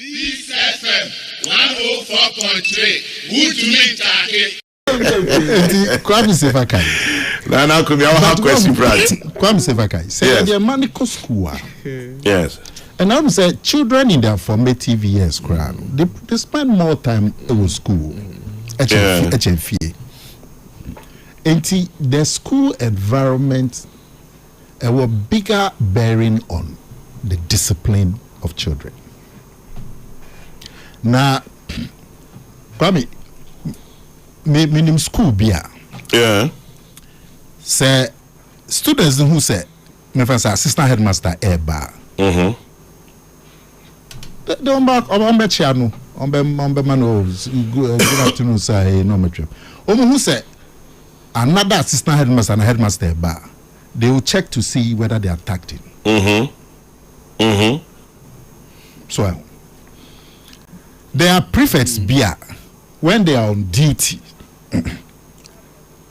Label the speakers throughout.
Speaker 1: Peace FM 104.3. Good to meet you.
Speaker 2: Kwame Sevakai.
Speaker 3: Now Akomea, I have question for that.
Speaker 2: Kwame Sevakai. Say the manico school.
Speaker 3: Yes.
Speaker 2: And I would say children in their formative years, they spend more time in school. HFA. And the school environment a bigger bearing on the discipline of children. Now, Kwame, minimum school beer.
Speaker 3: Yeah.
Speaker 2: Say students who say, my friend, assistant headmaster bar.
Speaker 3: Mm-hmm.
Speaker 2: They don't back on the channel. On the man, good afternoon, sir. No matter. Who say another assistant headmaster and headmaster bar. They will check to see whether they are tagged in.
Speaker 3: Mm-hmm. Mm-hmm.
Speaker 2: So there are prefects beer when they are on duty.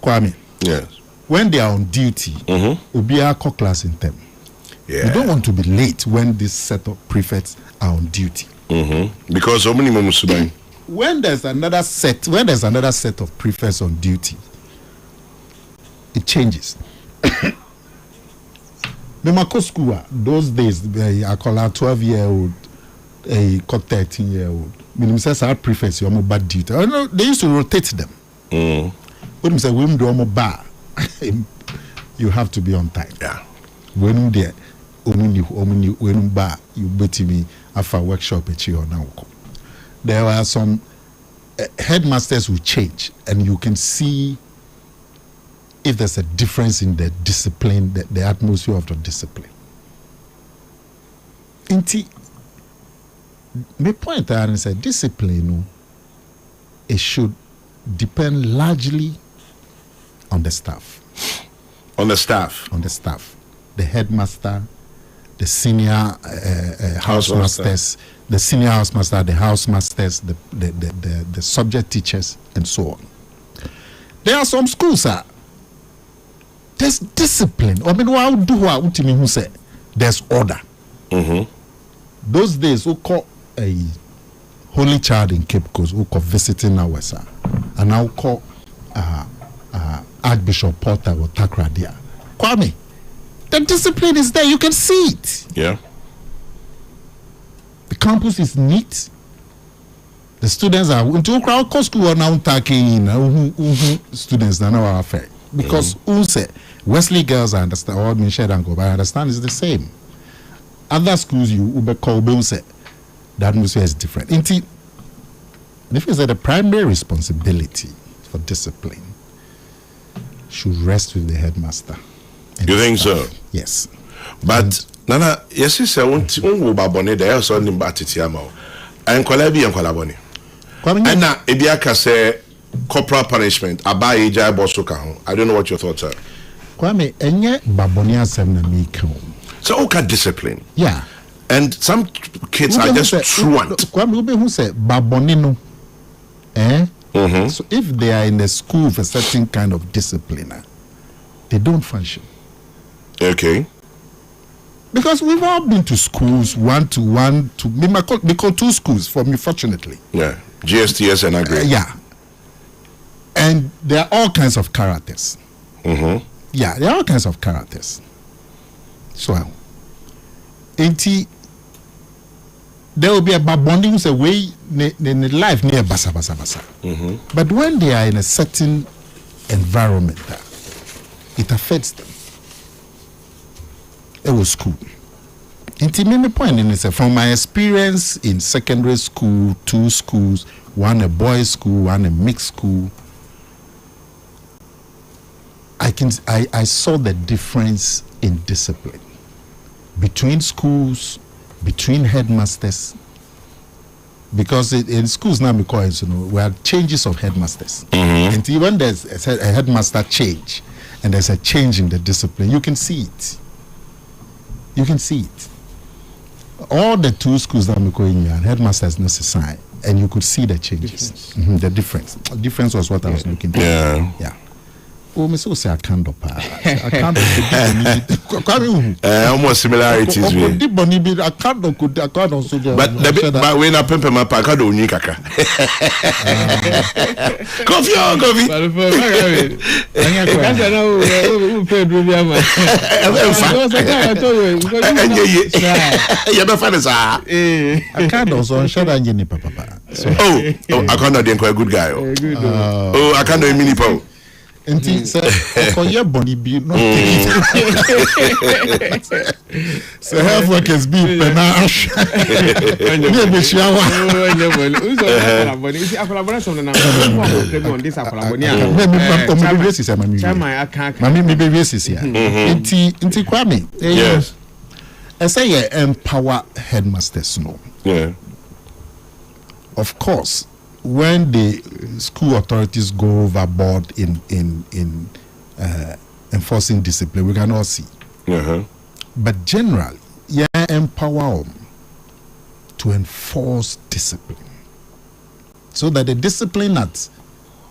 Speaker 2: Kwame.
Speaker 3: Yes.
Speaker 2: When they are on duty, Ubia co class in them.
Speaker 3: Yeah.
Speaker 2: You don't want to be late when this set of prefects are on duty.
Speaker 3: Mm-hmm. Because so many moments
Speaker 2: when there's another set of prefects on duty, it changes. Memako school, those days, I call a 12-year-old, a 13-year-old. Minimum says our prefects, you're more bad duty. Oh, no, they used to rotate them. When you say women do more bar, you have to be on time.
Speaker 3: Yeah.
Speaker 2: When you there, when bar, you bet me after workshop at you now. There are some headmasters who change, and you can see if there's a difference in the discipline, the atmosphere of the discipline. My point is that discipline, it should depend largely on the staff.
Speaker 3: On the staff?
Speaker 2: On the staff. The headmaster, the senior housemasters, the senior housemaster, the housemasters, the subject teachers, and so on. There are some schools, there's discipline. I mean, who say there's order.
Speaker 3: Mm-hmm.
Speaker 2: Those days, who call a holy child in Cape Coast, who call visiting ours, and now call Archbishop Porter or Takradia. Kwame, the discipline is there. You can see it.
Speaker 3: Yeah.
Speaker 2: The campus is neat. The students are into crowd school are now taking students that now are affair. Because who say Wesley girls I understand or Michelle and go, but I understand is the same. Other schools you call say the atmosphere is different. Indeed, if you say the primary responsibility for discipline should rest with the headmaster.
Speaker 3: You think so?
Speaker 2: Yes.
Speaker 3: But Nana, yes, he said, won't babone there also in Batitiamo. And Kolabi and Kolaboni. And now Ibiaka say corporal punishment. Abai Jai Bosuka. I don't know what your thoughts are.
Speaker 2: Kwame, enye babonia semna miko.
Speaker 3: So okay, discipline.
Speaker 2: Yeah.
Speaker 3: And some kids are just truant.
Speaker 2: Kwame, ube who say babonino. So if they are in a school with a certain kind of discipline, they don't function.
Speaker 3: Okay.
Speaker 2: Because we've all been to schools, because two schools for me, fortunately.
Speaker 3: Yeah. GSTS and Agri.
Speaker 2: Yeah. And there are all kinds of characters. Yeah, there are all kinds of characters. So, there will be a bonding who's away in life near basa basa basa. But when they are in a certain environment, it affects them. It was school. My point is from my experience in secondary school, two schools, one a boys' school, one a mixed school, I saw the difference in discipline between schools, between headmasters, because in schools now because we have changes of headmasters, and when there's a headmaster change and there's a change in the discipline, you can see it. You can see it. All the two schools that I'm going in, headmasters necessary, and you could see the changes, the difference. The difference was what I was looking for.
Speaker 3: Yeah.
Speaker 2: Yeah. Oh, me so say I can't do
Speaker 3: almost similarities.
Speaker 2: I can't do good. I can't also do.
Speaker 3: But when I pimp my pack, I don't need kaka. Coffee.
Speaker 2: I can't also shut down papa.
Speaker 3: Oh, I can't do a good guy. Oh, I can't do a mini po.
Speaker 2: Enti for your body be not so health workers be panache ne be shawa enti kwame
Speaker 3: yes
Speaker 2: I say empower headmasters no
Speaker 3: yeah
Speaker 2: of course when the school authorities go overboard in enforcing discipline, we cannot see. But generally, empower them to enforce discipline, so that the discipline at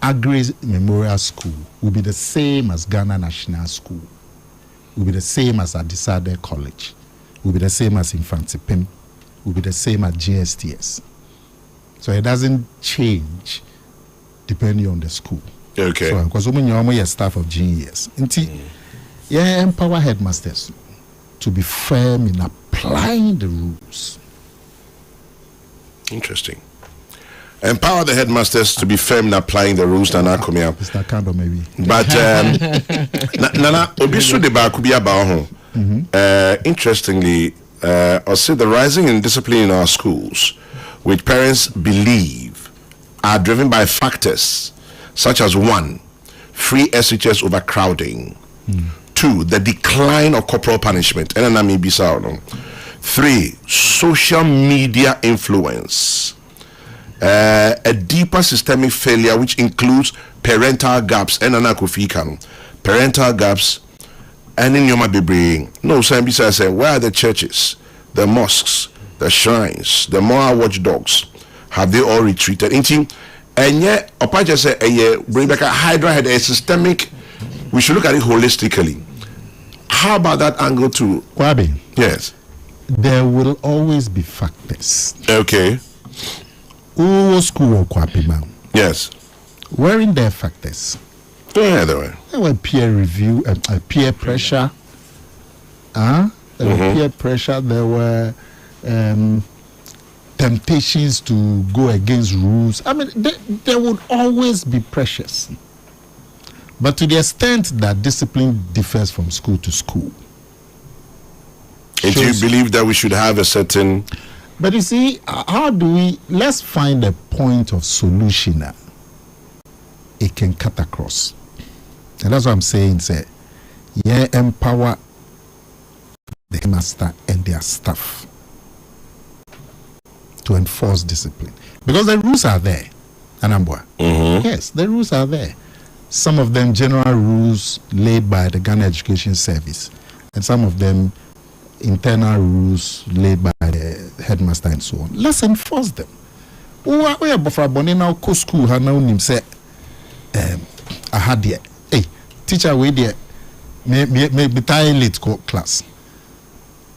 Speaker 2: Agri Memorial School will be the same as Ghana National School, will be the same as Adisade College, will be the same as Infantipim, will be the same as GSTS. So it doesn't change depending on the school.
Speaker 3: Okay.
Speaker 2: So because when you're staff of GES, empower headmasters to be firm in applying the rules.
Speaker 3: Interesting. Empower the headmasters to be firm in applying the rules. Nana Akomea.
Speaker 2: Mr. Kando maybe.
Speaker 3: But Nana Obisu de Bakubia Baho. Interestingly, I see the rising in discipline in our schools, which parents believe are driven by factors such as 1, free SHS overcrowding, 2, the decline of corporal punishment, 3, social media influence, a deeper systemic failure which includes parental gaps, parental gaps, and in Yoma Bibre. No, Sambisa say, where are the churches, the mosques, the shrines, the moral watchdogs? Have they all retreated? And yet, Opaja said, bring back a Hydra had a systemic. We should look at it holistically. How about that angle too?
Speaker 2: Kwabi.
Speaker 3: Yes.
Speaker 2: There will always be factors.
Speaker 3: Okay.
Speaker 2: Who school Kwabi man?
Speaker 3: Yes.
Speaker 2: Where in their factors?
Speaker 3: Yeah, there
Speaker 2: were peer review, peer pressure. There were peer pressure. There were temptations to go against rules. I mean, there would always be pressures. But to the extent that discipline differs from school to school.
Speaker 3: And do you believe that we should have a certain...
Speaker 2: But you see, how do we... Let's find a point of solution that it can cut across. And that's what I'm saying, say, empower the master and their staff to enforce discipline. Because the rules are there, Anambwa. Yes, the rules are there. Some of them general rules laid by the Ghana Education Service, and some of them internal rules laid by the headmaster and so on. Let's enforce them. We are before now co school say I had there. Hey, teacher we there me tie late class.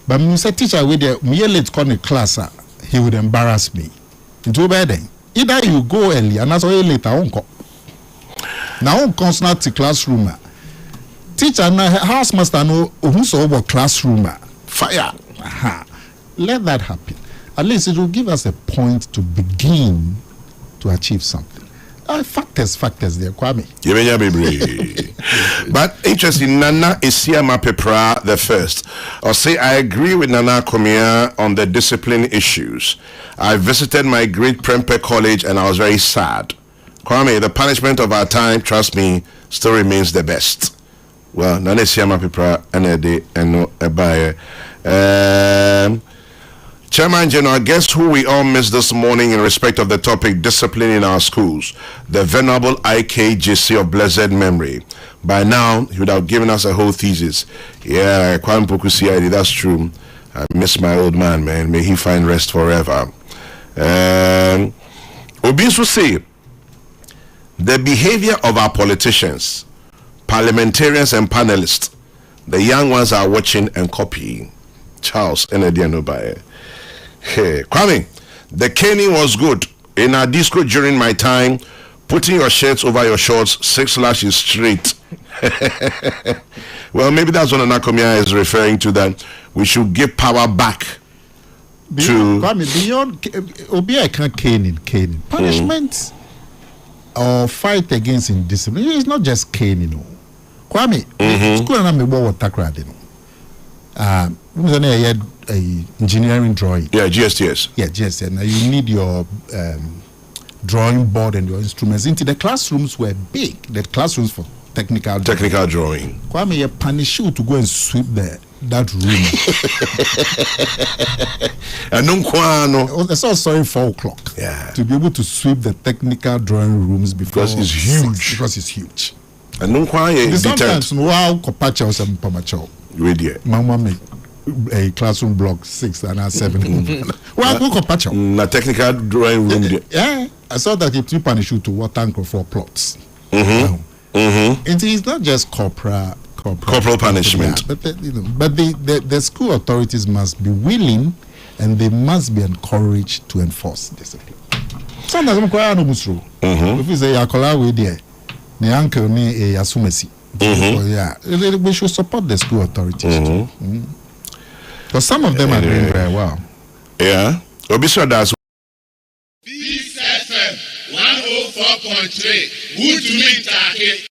Speaker 2: But me say teacher we there me late come class he would embarrass me. Into bed then. Either you go early and that's why later on come. Now on comes not to classroom. Teacher na house master no who so about classroom. Fire. Let that happen. At least it will give us a point to begin to achieve something. Factors there, Kwame.
Speaker 3: But interesting, Nana Isiama Pepra the first. Or say, I agree with Nana Akomea on the discipline issues. I visited my great Prempeh College and I was very sad. Kwame, the punishment of our time, trust me, still remains the best. Well, Nana Isiama Pepra and no Ebaye. Chairman General, guess who we all missed this morning in respect of the topic discipline in our schools? The Venerable IKJC of blessed memory. By now, he would have given us a whole thesis. Yeah, Kwame Pokusi, that's true. I miss my old man, man. May he find rest forever. Obisu say, the behavior of our politicians, parliamentarians and panelists. The young ones are watching and copying. Charles Enedianobaye. Hey, Kwame, the caning was good. In our disco during my time, putting your shirts over your shorts, 6 lashes straight. Well, maybe that's what Akomea is referring to, that we should give power back
Speaker 2: beyond Obia can't caning. Punishment or fight against indiscipline. It's not just caning. You know. Kwame, school and I'm a engineering drawing.
Speaker 3: Yeah, GSTS.
Speaker 2: Yeah, GSTS. Now you need your drawing board and your instruments. Into the classrooms were big. The classrooms for technical
Speaker 3: drawing.
Speaker 2: Kwame, you punish you to go and sweep that room.
Speaker 3: And no,
Speaker 2: it's all sorry 4 o'clock.
Speaker 3: Yeah.
Speaker 2: To be able to sweep the technical drawing rooms
Speaker 3: because it's huge.
Speaker 2: Because it's huge.
Speaker 3: And no,
Speaker 2: sometimes wow, kopacha or some pamacho. Mama make a classroom block 6 and 7. Well, kopacha.
Speaker 3: Na technical drawing room.
Speaker 2: Yeah, I saw that if you punish you to water and for plots. It's not just corporal
Speaker 3: punishment.
Speaker 2: Yeah, but the school authorities must be willing and they must be encouraged to enforce discipline. Sometimes I'm quite almost if you say Yakola we there, the uncle me Yasumesi. Yeah, we should support the school authorities too. Because some of them are doing very well.
Speaker 3: Yeah. Obiswa does.
Speaker 1: Peace FM 104.3. Good to meet you.